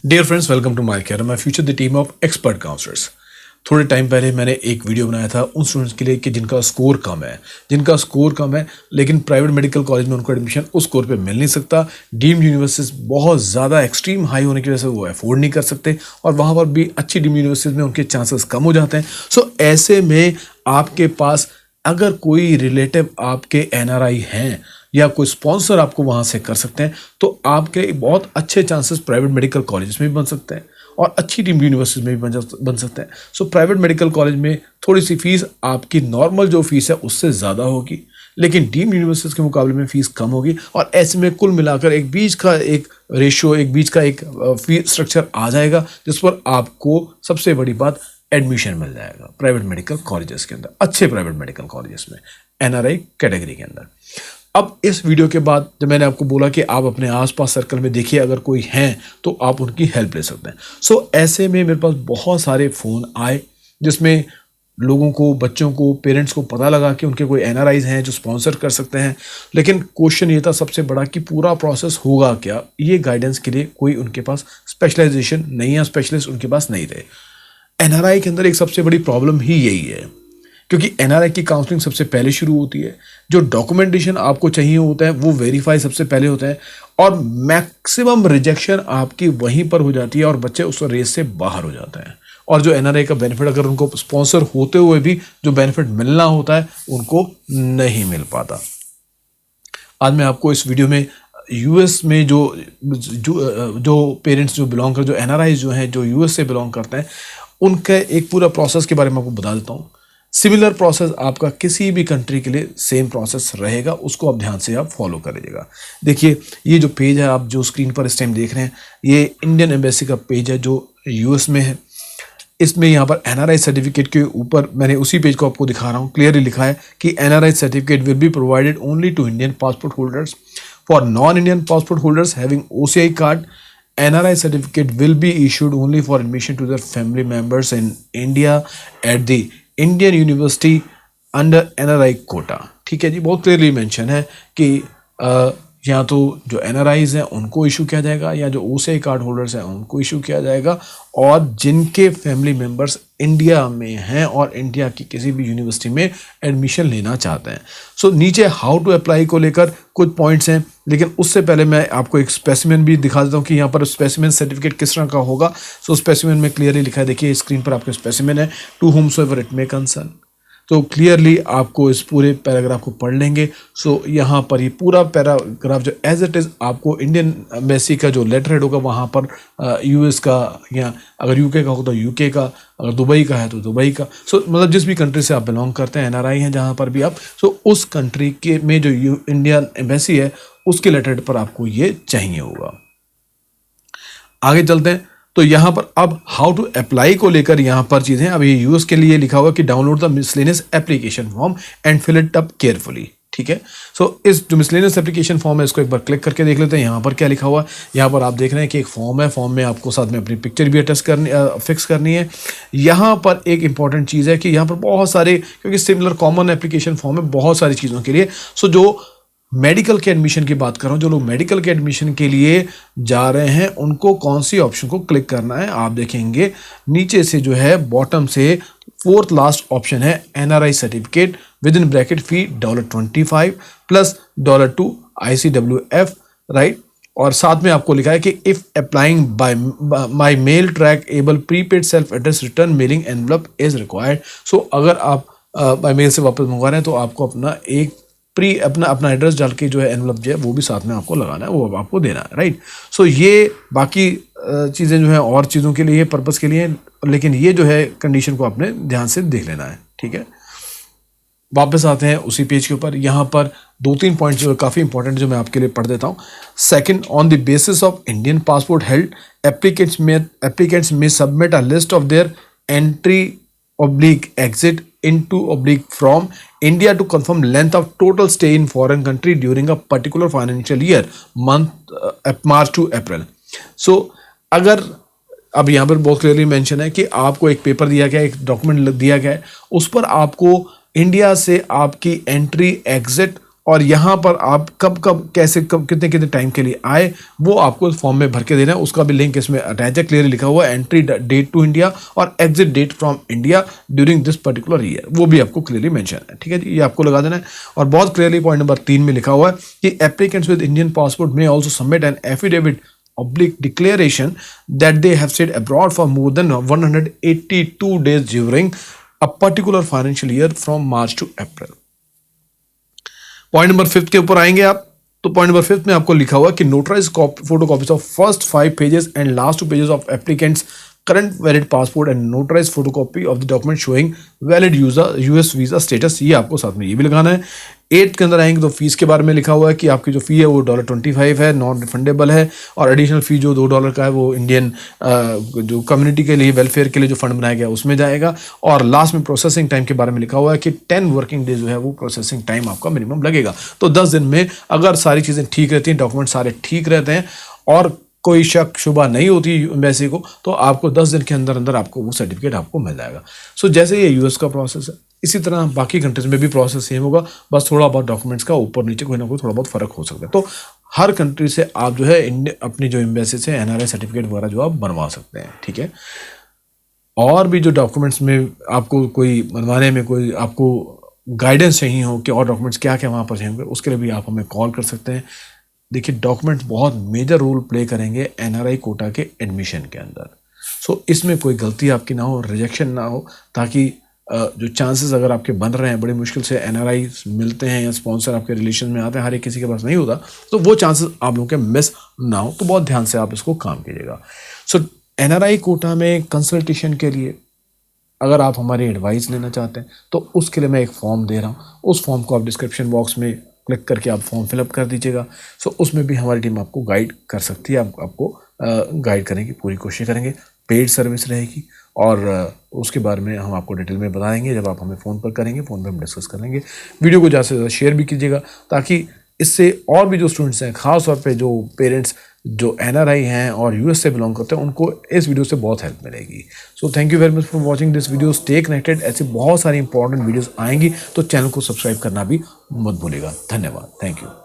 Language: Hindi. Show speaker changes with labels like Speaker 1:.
Speaker 1: Dear friends, welcome to my care. My future the team of expert counsellors. थोड़े टाइम पहले मैंने एक वीडियो बनाया था उन स्टूडेंट्स के लिए कि जिनका स्कोर कम है लेकिन प्राइवेट मेडिकल कॉलेज में उनको एडमिशन उस स्कोर पे मिल नहीं सकता। डीम्ड यूनिवर्सिटीज बहुत ज़्यादा एक्सट्रीम हाई होने की वजह से वो अफोर्ड नहीं कर सकते और वहाँ पर भी अच्छी डीम्ड यूनिवर्सिटीज़ में उनके चांसेस कम हो जाते हैं। सो ऐसे में आपके पास अगर कोई रिलेटिव आपके एनआरआई हैं या कोई स्पॉन्सर आपको वहाँ से कर सकते हैं तो आपके बहुत अच्छे चांसेस प्राइवेट मेडिकल कॉलेज में भी बन सकते हैं और अच्छी डीम्ड यूनिवर्सिटीज में भी बन सकते हैं। सो प्राइवेट मेडिकल कॉलेज में थोड़ी सी फीस आपकी नॉर्मल जो फीस है उससे ज़्यादा होगी, लेकिन डीम्ड यूनिवर्सिटीज के मुकाबले में फीस कम होगी और ऐसे में कुल मिलाकर एक बीच का एक रेशियो, एक बीच का एक फीस स्ट्रक्चर आ जाएगा जिस पर आपको सबसे बड़ी बात एडमिशन मिल जाएगा प्राइवेट मेडिकल कॉलेजेस के अंदर, अच्छे प्राइवेट मेडिकल कॉलेजेस में एनआरआई कैटेगरी के अंदर। अब इस वीडियो के बाद जब मैंने आपको बोला कि आप अपने आसपास सर्कल में देखिए अगर कोई हैं तो आप उनकी हेल्प ले सकते हैं। सो ऐसे में मेरे पास बहुत सारे फ़ोन आए जिसमें लोगों को, बच्चों को, पेरेंट्स को पता लगा कि उनके कोई एनआरआईज हैं जो स्पॉन्सर कर सकते हैं, लेकिन क्वेश्चन ये था सबसे बड़ा कि पूरा प्रोसेस होगा क्या, ये गाइडेंस के लिए कोई उनके पास स्पेशलाइजेशन नहीं है, स्पेशलिस्ट उनके पास नहीं थे। एनआरआई के अंदर एक सबसे बड़ी प्रॉब्लम ही यही है क्योंकि एनआरआई की काउंसलिंग सबसे पहले शुरू होती है, जो डॉक्यूमेंटेशन आपको चाहिए होता है वो वेरीफाई सबसे पहले होता है और मैक्सिमम रिजेक्शन आपकी वहीं पर हो जाती है और बच्चे उस रेस से बाहर हो जाते हैं और जो एनआरआई का बेनिफिट अगर उनको स्पॉन्सर होते हुए भी जो बेनिफिट मिलना होता है उनको नहीं मिल पाता। आज मैं आपको इस वीडियो में यूएस में जो पेरेंट्स जो बिलोंग कर, जो एनआरआई जो हैं जो यूएस से बिलोंग करते हैं, उनके एक पूरा प्रोसेस के बारे में आपको बता देता हूँ। सिमिलर प्रोसेस आपका किसी भी कंट्री के लिए सेम प्रोसेस रहेगा, उसको आप ध्यान से आप फॉलो करिएगा। देखिए ये जो पेज है आप जो स्क्रीन पर इस टाइम देख रहे हैं ये इंडियन एम्बेसी का पेज है जो यूएस में है। इसमें यहाँ पर एनआरआई सर्टिफिकेट के ऊपर मैंने उसी पेज को आपको दिखा रहा हूँ, क्लियरली लिखा है कि NRI certificate will be provided only to Indian passport holders. For non Indian passport holders having OCI card, NRI certificate will be issued only for admission to their family members in India at the Indian University under NRI quota। ठीक है जी, बहुत क्लियरली मेंशन है कि या तो जो NRIs हैं उनको इशू किया जाएगा या जो OCI कार्ड होल्डर्स हैं उनको इशू किया जाएगा और जिनके फैमिली मेम्बर्स इंडिया में हैं और इंडिया की किसी भी यूनिवर्सिटी में एडमिशन लेना चाहते हैं। सो नीचे हाउ टू अप्लाई को लेकर कुछ पॉइंट्स हैं, लेकिन उससे पहले मैं आपको एक स्पेसिमेन भी दिखा देता हूँ कि यहाँ पर स्पेसिमेन सर्टिफिकेट किस तरह का होगा। सो स्पेसिमेन में क्लियरली लिखा है, देखिए स्क्रीन पर आपके स्पेसिमेन है, to whomsoever it may concern। तो क्लियरली आपको इस पूरे पैराग्राफ को पढ़ लेंगे। सो यहाँ पर ये पूरा पैराग्राफ जो एज इट इज़ आपको इंडियन एम्बेसी का जो लेटर हेड होगा वहाँ पर यूएस का, या अगर यूके का हो तो यूके का, अगर दुबई का है तो दुबई का। सो मतलब जिस भी कंट्री से आप बिलोंग करते हैं, एनआरआई हैं जहाँ पर भी आप, सो उस कंट्री के में जो इंडियन एम्बेसी है उसके लेटर हेड पर आपको ये चाहिए होगा। आगे चलते हैं तो यहाँ पर अब हाउ टू अप्लाई को लेकर यहाँ पर चीज़ें, अब ये यूएस के लिए लिखा हुआ कि download the miscellaneous application form and fill it up carefully. ठीक है, सो इस जो मिसलेनियस एप्लीकेशन फॉर्म है इसको एक बार क्लिक करके देख लेते हैं। यहाँ पर क्या लिखा हुआ है, यहाँ पर आप देख रहे हैं कि एक फॉर्म है, फॉर्म में आपको साथ में अपनी पिक्चर भी फिक्स करनी है। यहाँ पर एक इंपॉर्टेंट चीज़ है कि यहाँ पर बहुत सारे, क्योंकि सिमिलर कॉमन एप्लीकेशन फॉर्म है बहुत सारी चीज़ों के लिए। सो जो मेडिकल के एडमिशन की बात कर रहा हूँ, जो लोग मेडिकल के एडमिशन के लिए जा रहे हैं उनको कौन सी ऑप्शन को क्लिक करना है, आप देखेंगे नीचे से जो है बॉटम से फोर्थ लास्ट ऑप्शन है NRI certificate with in bracket fee $25 plus $2 ICWF, right. और साथ में आपको लिखा है कि if applying by mail trackable prepaid self address return mailing envelope is required. So अगर आप बाय मेल से वापस मंगवा रहे हैं तो आपको अपना एड्रेस डाल के जो है एनवलप जो है वो भी साथ में आपको लगाना है, वो आपको देना है, राइट। सो ये बाकी चीज़ें जो है और चीज़ों के लिए, पर्पस के लिए, लेकिन ये जो है कंडीशन को आपने ध्यान से देख लेना है। ठीक है, वापस आते हैं उसी पेज के ऊपर। यहाँ पर 2-3 पॉइंट जो है काफ़ी इंपॉर्टेंट जो मैं आपके लिए पढ़ देता हूँ। Second, on the basis of Indian passport held applicants में submit a list of their entry/exit into/from India to confirm length of total stay in foreign country during a particular financial year March to April। So अगर अब यहाँ पर बहुत क्लियरली मेंशन है कि आपको एक पेपर दिया गया है, एक डॉक्यूमेंट दिया गया है, उस पर आपको इंडिया से आपकी एंट्री, एग्जिट और यहाँ पर आप कब कब कैसे कब कितने कितने टाइम के लिए आए वो आपको फॉर्म में भर के देना है। उसका भी लिंक इसमें अटैच है, क्लियरली लिखा हुआ है एंट्री डेट टू इंडिया और exit date from India during this particular year, वो भी आपको क्लियरली मेंशन है। ठीक है जी, ये आपको लगा देना है। और बहुत क्लियरली पॉइंट नंबर 3 में लिखा हुआ है कि applicants with Indian passport may also submit an affidavit oblique declaration that they have stayed abroad for more than 182 days during a particular financial year from March to April। Point number 5 के ऊपर आएंगे आप, तो पॉइंट नंबर 5 में आपको लिखा हुआ कि notarise photo copies of first 5 pages and last 2 pages of applicant's current valid passport and notarise photocopy of the document showing valid US visa status, ये आपको साथ में ये भी लगाना है। 8 के अंदर आएंगे तो फीस के बारे में लिखा हुआ है कि आपकी जो फी है वो $25 है, नॉन रिफंडेबल है, और एडिशनल फी जो $2 का है वो इंडियन जो कम्युनिटी के लिए वेलफेयर के लिए जो फंड बनाया गया उसमें जाएगा। और लास्ट में प्रोसेसिंग टाइम के बारे में लिखा हुआ है कि 10 वर्किंग डेज जो है वो प्रोसेसिंग टाइम आपका मिनिमम लगेगा। तो 10 दिन में अगर सारी चीज़ें ठीक रहती हैं, डॉक्यूमेंट सारे ठीक रहते हैं और कोई शक शुबा नहीं होती एम्बेसी को, तो आपको 10 दिन के अंदर अंदर आपको वो सर्टिफिकेट आपको मिल जाएगा। सो जैसे ये यूएस का प्रोसेस है, इसी तरह बाकी कंट्रीज में भी प्रोसेस सेम होगा, बस थोड़ा बहुत डॉक्यूमेंट्स का ऊपर नीचे कोई ना कोई थोड़ा बहुत फ़र्क हो सकता है। तो हर कंट्री से आप जो है अपनी जो एम्बेसी से एनआरआई सर्टिफिकेट वगैरह जो आप बनवा सकते हैं। ठीक है, और भी जो डॉक्यूमेंट्स में आपको कोई बनवाने में कोई आपको गाइडेंस चाहिए हो कि और डॉक्यूमेंट्स क्या क्या वहाँ पर चाहिए, उसके लिए भी आप हमें कॉल कर सकते हैं। देखिए, डॉक्यूमेंट्स बहुत मेजर रोल प्ले करेंगे एनआरआई कोटा के एडमिशन के अंदर। सो इसमें कोई गलती आपकी ना हो, रिजेक्शन ना हो, ताकि जो चांसेस अगर आपके बन रहे हैं, बड़ी मुश्किल से एनआरआई मिलते हैं या स्पॉन्सर आपके रिलेशन में आते हैं, हर एक किसी के पास नहीं होता, तो वो चांसेस आप लोगों के मिस ना हो। तो बहुत ध्यान से आप इसको काम कीजिएगा। सो एनआरआई कोटा में कंसल्टेशन के लिए अगर आप हमारी एडवाइस लेना चाहते हैं तो उसके लिए मैं एक फॉर्म दे रहा हूँ, उस फॉर्म को आप डिस्क्रिप्शन बॉक्स में क्लिक करके आप फॉर्म फिलअप कर दीजिएगा। सो उसमें भी हमारी टीम आपको गाइड कर सकती है, आपको गाइड करने की पूरी कोशिश करेंगे। पेड सर्विस रहेगी और उसके बारे में हम आपको डिटेल में बताएंगे जब आप हमें फ़ोन पर करेंगे, फ़ोन पर हम डिस्कस कर लेंगे। वीडियो को ज़्यादा से ज़्यादा शेयर भी कीजिएगा ताकि इससे और भी जो स्टूडेंट्स हैं, ख़ास तौर पे जो पेरेंट्स जो एनआरआई हैं और यूएस से बिलोंग करते हैं, उनको इस वीडियो से बहुत हेल्प मिलेगी। So thank you very much for watching this video. Stay connected, ऐसी बहुत सारी इंपॉर्टेंट वीडियोस आएंगी, तो चैनल को सब्सक्राइब करना भी मत भूलिएगा। धन्यवाद, थैंक यू।